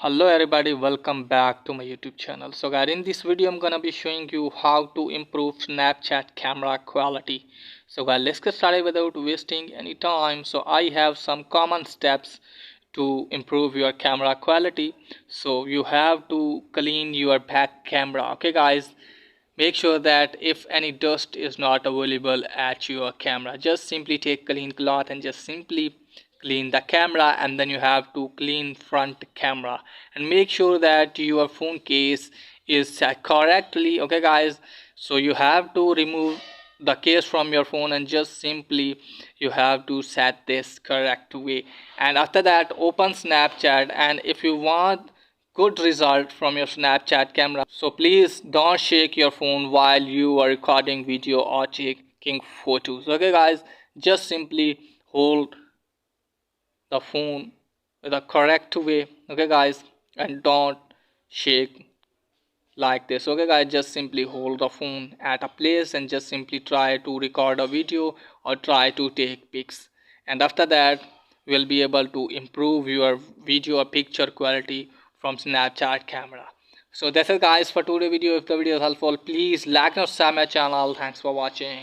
Hello everybody, welcome back to my YouTube channel. So guys, in this video I'm gonna be showing you how to improve Snapchat camera quality. So guys, let's get started without wasting any time. So I have some common steps to improve your camera quality. So you have to clean your back camera. Okay guys, make sure that if any dust is not available at your camera, just simply take clean cloth and just simply clean the camera, and then you have to clean front camera and make sure that your phone case is set correctly. Okay guys, so you have to remove the case from your phone and just simply you have to set this correct way, and after that open Snapchat. And if you want good result from your Snapchat camera, so please don't shake your phone while you are recording video or taking photos. Okay guys, just simply hold the phone the correct way. Okay guys, and don't shake like this. Okay guys, just simply hold the phone at a place and just simply try to record a video or try to take pics, and after that we'll be able to improve your video or picture quality from Snapchat camera. So that's it guys for today's video. If the video is helpful, please like and subscribe my channel. Thanks for watching.